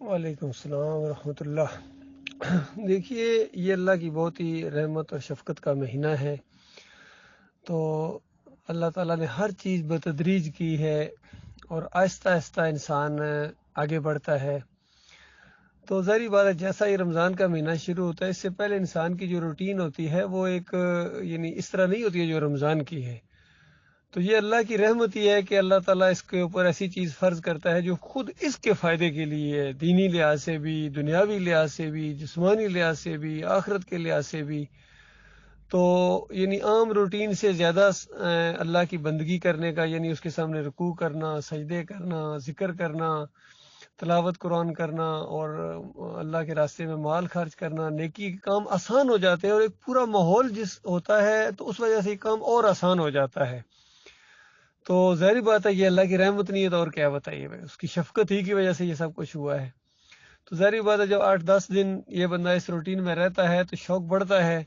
وعلیکم السلام ورحمۃ اللہ۔ دیکھیے، یہ اللہ کی بہت ہی رحمت اور شفقت کا مہینہ ہے، تو اللہ تعالیٰ نے ہر چیز بتدریج کی ہے اور آہستہ آہستہ انسان آگے بڑھتا ہے۔ تو ظاہری بات ہے، جیسا ہی رمضان کا مہینہ شروع ہوتا ہے، اس سے پہلے انسان کی جو روٹین ہوتی ہے وہ ایک یعنی اس طرح نہیں ہوتی ہے جو رمضان کی ہے۔ تو یہ اللہ کی رحمت ہی ہے کہ اللہ تعالیٰ اس کے اوپر ایسی چیز فرض کرتا ہے جو خود اس کے فائدے کے لیے ہے، دینی لحاظ سے بھی، دنیاوی لحاظ سے بھی، جسمانی لحاظ سے بھی، آخرت کے لحاظ سے بھی۔ تو یعنی عام روٹین سے زیادہ اللہ کی بندگی کرنے کا، یعنی اس کے سامنے رکوع کرنا، سجدے کرنا، ذکر کرنا، تلاوت قرآن کرنا اور اللہ کے راستے میں مال خرچ کرنا، نیکی کے کام آسان ہو جاتے ہیں، اور ایک پورا ماحول جس ہوتا ہے تو اس وجہ سے یہ کام اور آسان ہو جاتا ہے۔ تو ظاہری بات ہے، یہ اللہ کی رحمت نہیں ہے تو اور کیا بتائیے بھائی، اس کی شفقت ہی کی وجہ سے یہ سب کچھ ہوا ہے۔ تو ظاہری بات ہے، جب 8-10 دن یہ بندہ اس روٹین میں رہتا ہے تو شوق بڑھتا ہے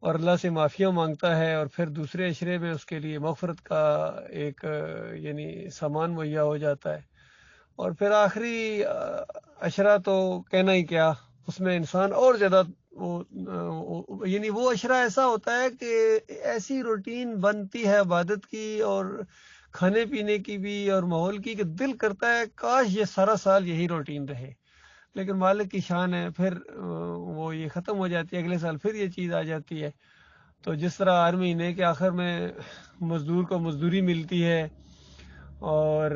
اور اللہ سے معافیاں مانگتا ہے، اور پھر دوسرے عشرے میں اس کے لیے مغفرت کا ایک یعنی سامان مہیا ہو جاتا ہے، اور پھر آخری عشرہ تو کہنا ہی کیا، اس میں انسان اور زیادہ یعنی وہ عشرہ ایسا ہوتا ہے کہ ایسی روٹین بنتی ہے عبادت کی اور کھانے پینے کی بھی اور ماحول کی، کہ دل کرتا ہے کاش یہ سارا سال یہی روٹین رہے، لیکن مالک کی شان ہے، پھر وہ یہ ختم ہو جاتی ہے، اگلے سال پھر یہ چیز آ جاتی ہے۔ تو جس طرح ہر مہینے کے آخر میں مزدور کو مزدوری ملتی ہے، اور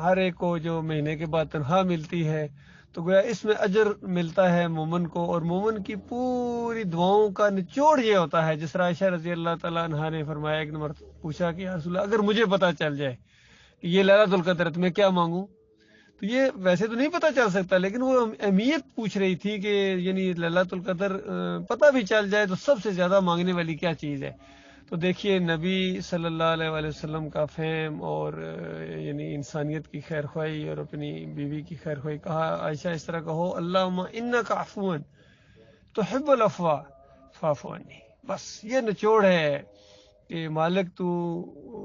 ہر ایک کو جو مہینے کے بعد تنخواہ ملتی ہے، تو گویا اس میں اجر ملتا ہے مومن کو، اور مومن کی پوری دعاؤں کا نچوڑ یہ ہوتا ہے، جس طرح عائشہ رضی اللہ تعالیٰ عنہا نے فرمایا، ایک نمبر پوچھا کہ یا رسول اللہ، اگر مجھے پتا چل جائے کہ یہ لیلۃ القدر ہے تو میں کیا مانگوں؟ تو یہ ویسے تو نہیں پتہ چل سکتا، لیکن وہ اہمیت پوچھ رہی تھی کہ یعنی لیلۃ القدر پتہ بھی چل جائے تو سب سے زیادہ مانگنے والی کیا چیز ہے؟ تو دیکھیے، نبی صلی اللہ علیہ وآلہ وسلم کا فہم اور یعنی انسانیت کی خیر خواہی اور اپنی بیوی کی خیر خواہی، کہا عائشہ اس طرح کہو، اللہم انک عفو تحب العفو فاعف عنی۔ بس یہ نچوڑ ہے کہ مالک تو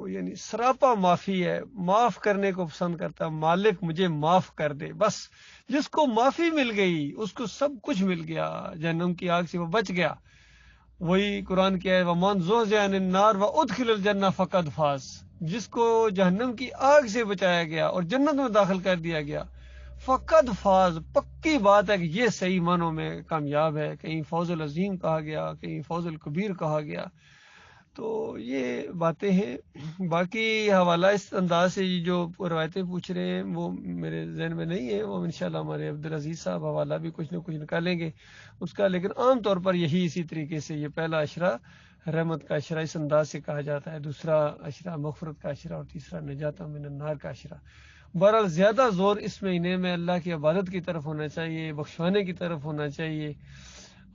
یعنی سراپا معافی ہے، معاف کرنے کو پسند کرتا ہے، مالک مجھے معاف کر دے۔ بس جس کو معافی مل گئی اس کو سب کچھ مل گیا، جہنم کی آگ سے وہ بچ گیا۔ وہی قرآن کی ہے، وَمَنْ زُحْزِحَ عَنِ النَّارِ وَأُدْخِلَ الْجَنَّةَ فَقَدْ فَازَ۔ جس کو جہنم کی آگ سے بچایا گیا اور جنت میں داخل کر دیا گیا، فقد فاز، پکی بات ہے کہ یہ صحیح معنوں میں کامیاب ہے۔ کہیں فوز العظیم کہا گیا، کہیں فوز الکبیر کہا گیا۔ تو یہ باتیں ہیں۔ باقی حوالہ اس انداز سے جو روایتیں پوچھ رہے ہیں وہ میرے ذہن میں نہیں ہے، وہ انشاءاللہ ہمارے عبدالعزیز صاحب حوالہ بھی کچھ نہ کچھ نکالیں گے اس کا، لیکن عام طور پر یہی اسی طریقے سے یہ پہلا عشرہ رحمت کا عشرہ اس انداز سے کہا جاتا ہے، دوسرا عشرہ مغفرت کا عشرہ، اور تیسرا نجات من النار کا عشرہ۔ بہرحال زیادہ زور اس مہینے میں اللہ کی عبادت کی طرف ہونا چاہیے، بخشوانے کی طرف ہونا چاہیے،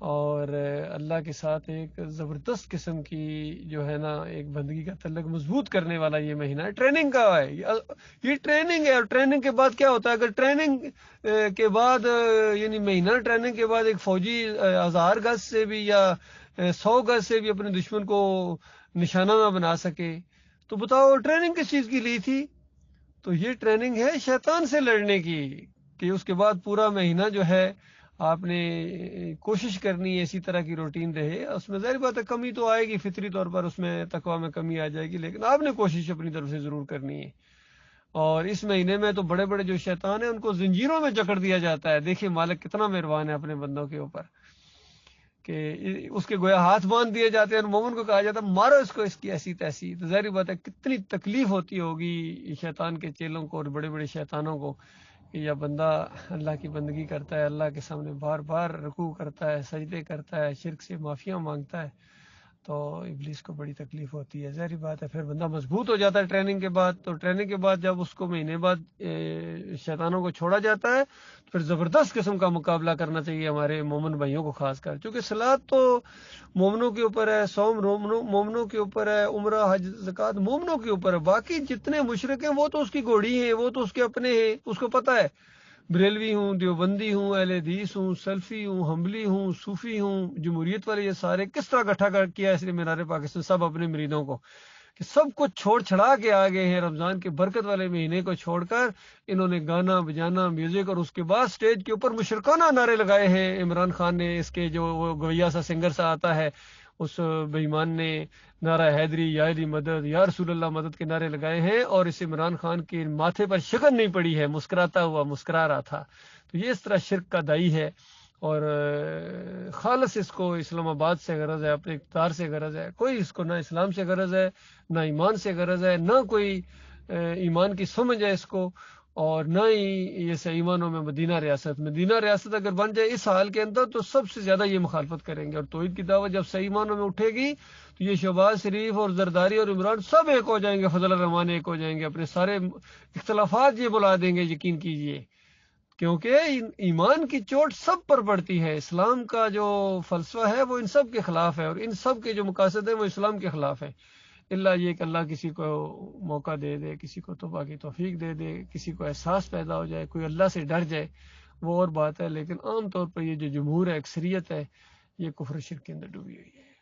اور اللہ کے ساتھ ایک زبردست قسم کی جو ہے نا ایک بندگی کا تعلق مضبوط کرنے والا یہ مہینہ ہے، ٹریننگ کا ہے، یہ ٹریننگ ہے۔ اور ٹریننگ کے بعد کیا ہوتا ہے؟ اگر ٹریننگ کے بعد یعنی مہینہ ٹریننگ کے بعد ایک فوجی 1000 گز سے بھی یا 100 گز سے بھی اپنے دشمن کو نشانہ نہ بنا سکے، تو بتاؤ ٹریننگ کس چیز کی لی تھی؟ تو یہ ٹریننگ ہے شیطان سے لڑنے کی، کہ اس کے بعد پورا مہینہ جو ہے آپ نے کوشش کرنی ہے اسی طرح کی روٹین رہے۔ اس میں ظاہر بات ہے کمی تو آئے گی، فطری طور پر اس میں تقویٰ میں کمی آ جائے گی، لیکن آپ نے کوشش اپنی طرف سے ضرور کرنی ہے۔ اور اس مہینے میں تو بڑے بڑے جو شیطان ہیں ان کو زنجیروں میں جکڑ دیا جاتا ہے۔ دیکھیے مالک کتنا مہربان ہے اپنے بندوں کے اوپر، کہ اس کے گویا ہاتھ باندھ دیے جاتے ہیں، اور مومن کو کہا جاتا ہے مارو اس کو، اس کی ایسی تیسی۔ تو ظاہر بات ہے کتنی تکلیف ہوتی ہوگی شیطان کے چیلوں کو اور بڑے بڑے شیطانوں کو، کہ یہ بندہ اللہ کی بندگی کرتا ہے، اللہ کے سامنے بار بار رکوع کرتا ہے، سجدے کرتا ہے، شرک سے معافیاں مانگتا ہے، تو ابلیس کو بڑی تکلیف ہوتی ہے۔ ظاہری بات ہے پھر بندہ مضبوط ہو جاتا ہے ٹریننگ کے بعد۔ تو ٹریننگ کے بعد جب اس کو مہینے بعد شیطانوں کو چھوڑا جاتا ہے، پھر زبردست قسم کا مقابلہ کرنا چاہیے ہمارے مومن بھائیوں کو خاص کر، چونکہ صلاۃ تو مومنوں کے اوپر ہے، صوم مومنوں کے اوپر ہے، عمرہ حج زکوٰۃ مومنوں کے اوپر ہے۔ باقی جتنے مشرک ہیں وہ تو اس کی گھوڑی ہیں، وہ تو اس کے اپنے ہیں، اس کو پتہ ہے بریلوی ہوں، دیوبندی ہوں، اہل حدیث ہوں، سلفی ہوں، حنبلی ہوں، صوفی ہوں، جمہوریت والے، یہ سارے کس طرح اکٹھا کیا ہے اس نے مینار پاکستان، سب اپنے مریدوں کو کہ سب کچھ چھوڑ چھڑا کے آ گئے ہیں رمضان کے برکت والے مہینے کو چھوڑ کر. انہوں نے گانا بجانا میوزک اور اس کے بعد سٹیج کے اوپر مشرکانہ نعرے لگائے ہیں. عمران خان نے اس کے جو وہ گویا سا سنگر سا آتا ہے اس بے ایمان نے نعرہ حیدری یا علی مدد یا رسول اللہ مدد کے نعرے لگائے ہیں اور اس عمران خان کے ماتھے پر شکن نہیں پڑی ہے, مسکراتا ہوا مسکرا رہا تھا. تو یہ اس طرح شرک کا دائی ہے اور خالص اس کو اسلام آباد سے غرض ہے, اپنے اقتدار سے غرض ہے. کوئی اس کو نہ اسلام سے غرض ہے, نہ ایمان سے غرض ہے, نہ کوئی ایمان کی سمجھ ہے اس کو, اور نہ ہی یہ صحیح معنوں میں مدینہ ریاست اگر بن جائے اس حال کے اندر تو سب سے زیادہ یہ مخالفت کریں گے. اور توحید کی دعوت جب صحیح معنوں میں اٹھے گی تو یہ شہباز شریف اور زرداری اور عمران سب ایک ہو جائیں گے, فضل الرحمان ایک ہو جائیں گے, اپنے سارے اختلافات یہ بلا دیں گے. یقین کیجئے, کیونکہ ایمان کی چوٹ سب پر پڑتی ہے. اسلام کا جو فلسفہ ہے وہ ان سب کے خلاف ہے, اور ان سب کے جو مقاصد ہیں وہ اسلام کے خلاف ہے. اللہ یہ کہ اللہ کسی کو موقع دے دے, کسی کو توبہ کی توفیق دے دے, کسی کو احساس پیدا ہو جائے, کوئی اللہ سے ڈر جائے, وہ اور بات ہے. لیکن عام طور پر یہ جو جمہور ہے, اکثریت ہے, یہ کفر و شرک کے اندر ڈوبی ہوئی ہے.